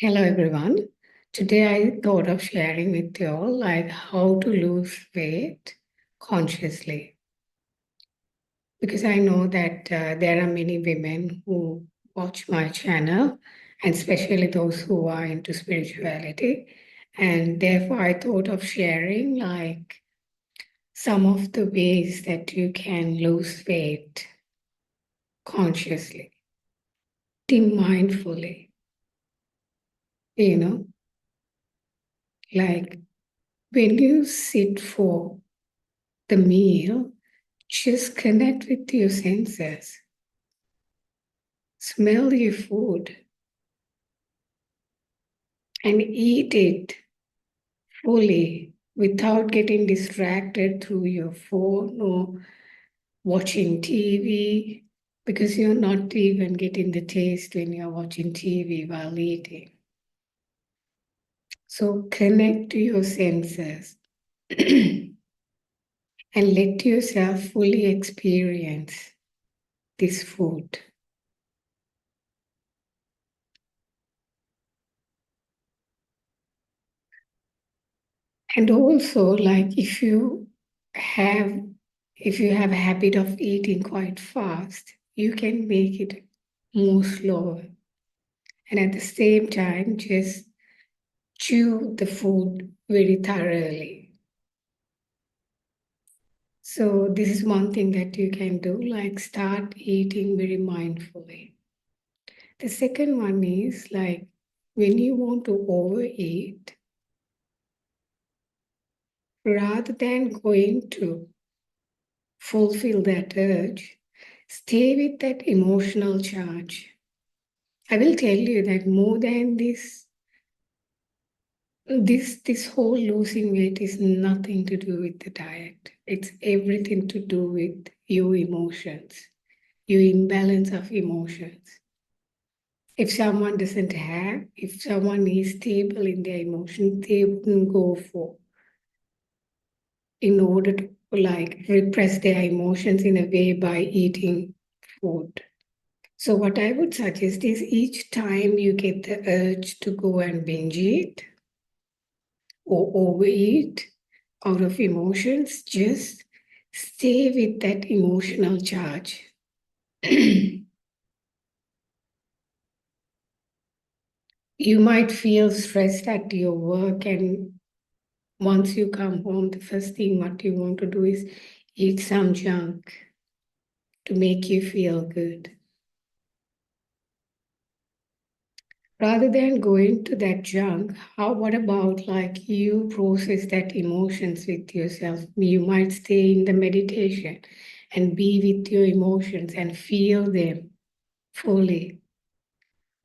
Hello everyone. Today I thought of sharing with you all like how to lose weight consciously, because I know that there are many women who watch my channel, and especially those who are into spirituality, and therefore I thought of sharing like some of the ways that you can lose weight consciously, mindfully, you know, like when you sit for the meal, just connect with your senses. Smell your food and eat it fully without getting distracted through your phone or watching TV, because you're not even getting the taste when you're watching TV while eating. So connect to your senses and let yourself fully experience this food. And also, like have if you have a habit of eating quite fast, you can make it more slower. And at the same time, just chew the food very thoroughly. So this is one thing that you can do, like start eating very mindfully. The second one is like when you want to overeat, rather than going to fulfill that urge, stay with that emotional charge. I will tell you that more than this whole losing weight is nothing to do with the diet. It's everything to do with your emotions, your imbalance of emotions. If someone is stable in their emotions, they wouldn't go for in order to like repress their emotions in a way by eating food. So what I would suggest is each time you get the urge to go and binge eat or overeat out of emotions, just stay with that emotional charge. You might feel stressed at your work, and once you come home, the first thing what you want to do is eat some junk to make you feel good. Rather than going to that junk, what about like you process that emotions with yourself? You might stay in the meditation and be with your emotions and feel them fully.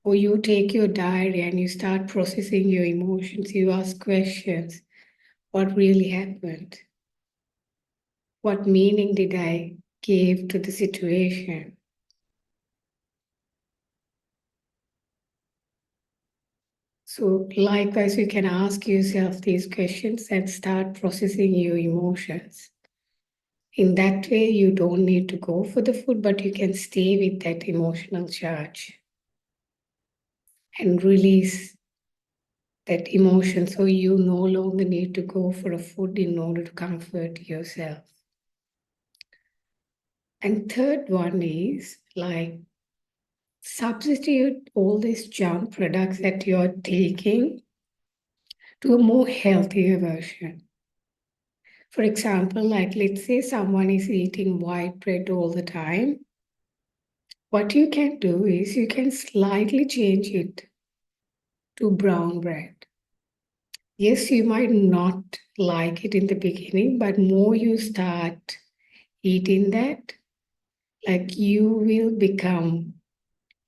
Or you take your diary and you start processing your emotions. You ask questions. What really happened? What meaning did I give to the situation? So likewise, you can ask yourself these questions and start processing your emotions. In that way, you don't need to go for the food, but you can stay with that emotional charge and release that emotion, so you no longer need to go for a food in order to comfort yourself. And third one is like substitute all these junk products that you're taking to a more healthier version. For example, like let's say someone is eating white bread all the time. What you can do is you can slightly change it to brown bread. Yes, you might not like it in the beginning, but more you start eating that, like you will become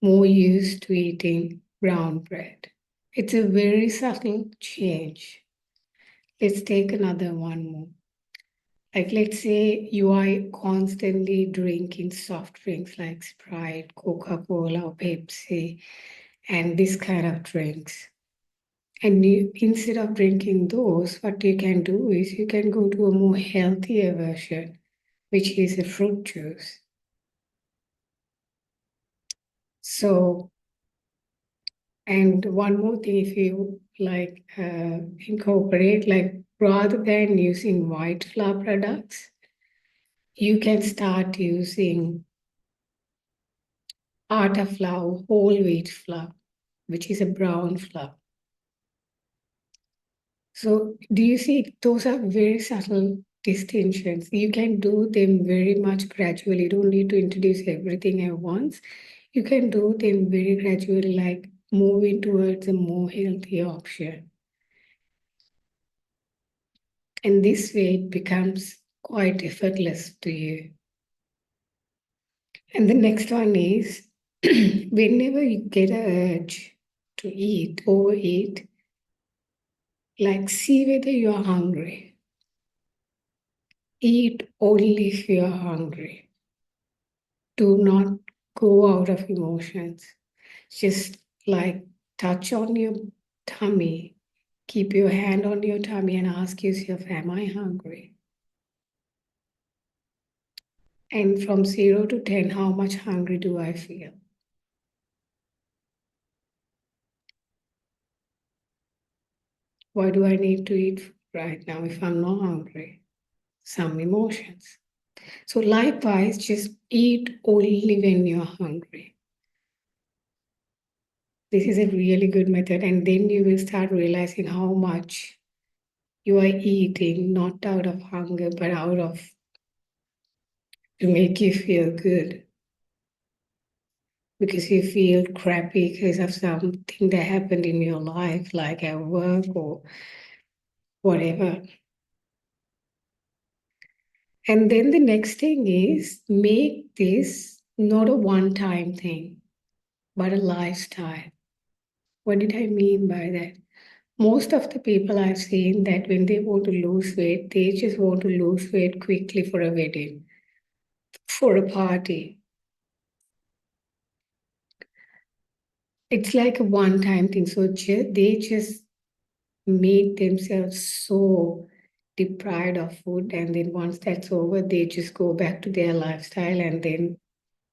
more used to eating brown bread. It's a very subtle change. Let's take another one more. Like let's say you are constantly drinking soft drinks like Sprite, Coca-Cola, or Pepsi, and this kind of drinks. And instead of drinking those, what you can do is you can go to a more healthier version, which is a fruit juice. So And one more thing, if you like incorporate, like rather than using white flour products, you can start using atta flour, whole wheat flour, which is a brown flour. So do you see those are very subtle distinctions? You can do them very much gradually. You don't need to introduce everything at once. You can do them very gradually, like moving towards a more healthy option. And this way it becomes quite effortless to you. And the next one is whenever you get an urge to eat, overeat, like see whether you are hungry. Eat only if you are hungry. Do not go out of emotions. Just like touch on your tummy, keep your hand on your tummy and ask yourself, am I hungry? And from 0 to 10, how much hungry do I feel? Why do I need to eat food right now if I'm not hungry? Some emotions. So likewise, just eat only when you're hungry. This is a really good method. And then you will start realizing how much you are eating, not out of hunger, but out of to make you feel good. Because you feel crappy because of something that happened in your life, like at work or whatever. And then the next thing is make this not a one-time thing, but a lifestyle. What did I mean by that? Most of the people I've seen that when they want to lose weight, they just want to lose weight quickly for a wedding, for a party. It's like a one-time thing. So they just made themselves so deprived of food. And then once that's over, they just go back to their lifestyle and then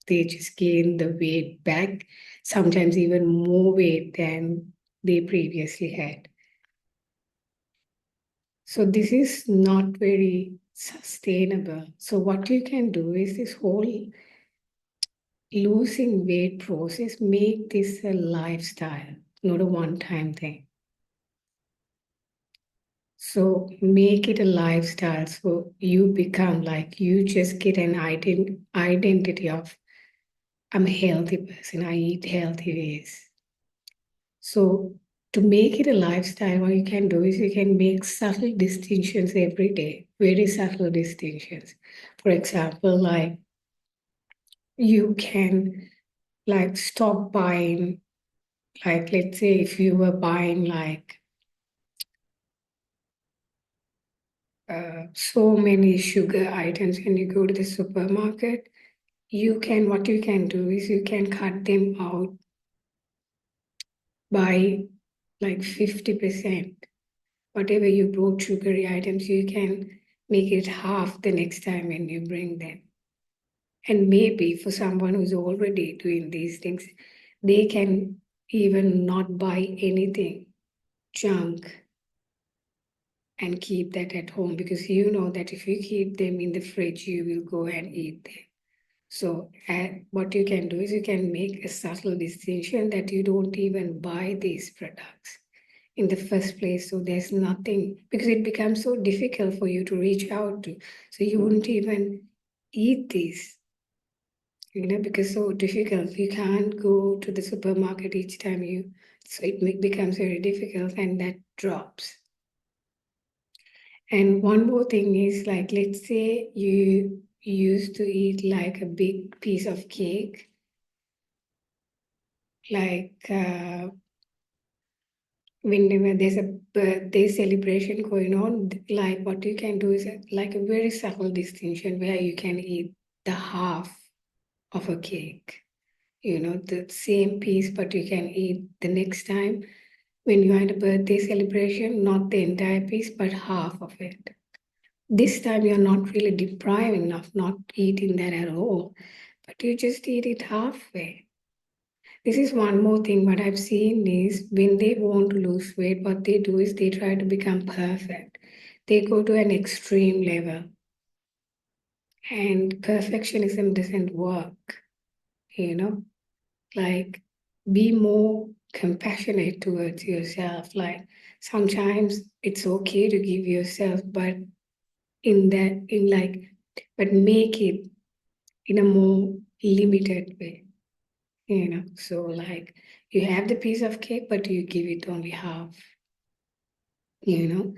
they just gain the weight back, sometimes even more weight than they previously had. So this is not very sustainable. So what you can do is this whole losing weight process, make this a lifestyle, not a one-time thing. So make it a lifestyle. So you become like, you just get an identity of, I'm a healthy person, I eat healthy ways. So to make it a lifestyle, what you can do is you can make subtle distinctions every day, very subtle distinctions. For example, like you can like stop buying, like let's say if you were buying like so many sugar items when you go to the supermarket, what you can do is you can cut them out by like 50%. Whatever you brought sugary items, you can make it half the next time when you bring them. And maybe for someone who's already doing these things, they can even not buy anything junk and keep that at home because you know that if you keep them in the fridge, you will go and eat them. So what you can do is you can make a subtle distinction that you don't even buy these products in the first place. So there's nothing, because it becomes so difficult for you to reach out to. So you wouldn't even eat these, because so difficult. You can't go to the supermarket each time so it becomes very difficult and that drops. And one more thing is like, let's say you used to eat like a big piece of cake, like whenever there's a birthday celebration going on, like what you can do is like a very subtle distinction where you can eat the half of a cake, the same piece, but you can eat the next time when you had a birthday celebration, not the entire piece, but half of it. This time you're not really depriving of not eating that at all, but you just eat it halfway. This is one more thing. What I've seen is when they want to lose weight, what they do is they try to become perfect. They go to an extreme level, and perfectionism doesn't work, you know? Like, be more compassionate towards yourself. Like, sometimes it's okay to give yourself, but but make it in a more limited way, So, like, you have the piece of cake, but you give it only half, you know.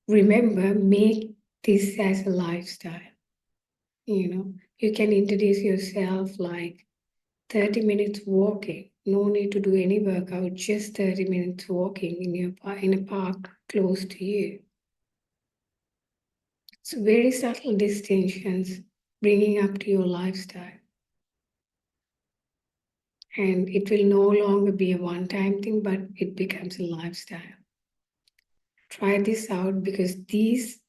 Remember, make this as a lifestyle, You can introduce yourself like 30 minutes walking. No need to do any workout, just 30 minutes walking in a park close to you. So very subtle distinctions bringing up to your lifestyle. And it will no longer be a one-time thing, but it becomes a lifestyle. Try this out because these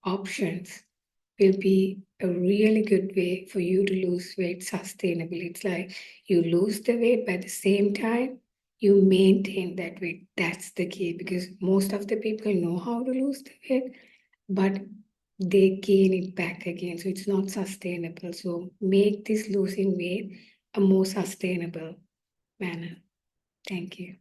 options will be a really good way for you to lose weight sustainably. It's like you lose the weight, but at the same time, you maintain that weight. That's the key because most of the people know how to lose the weight, but they gain it back again. So it's not sustainable. So make this losing weight a more sustainable manner. Thank you.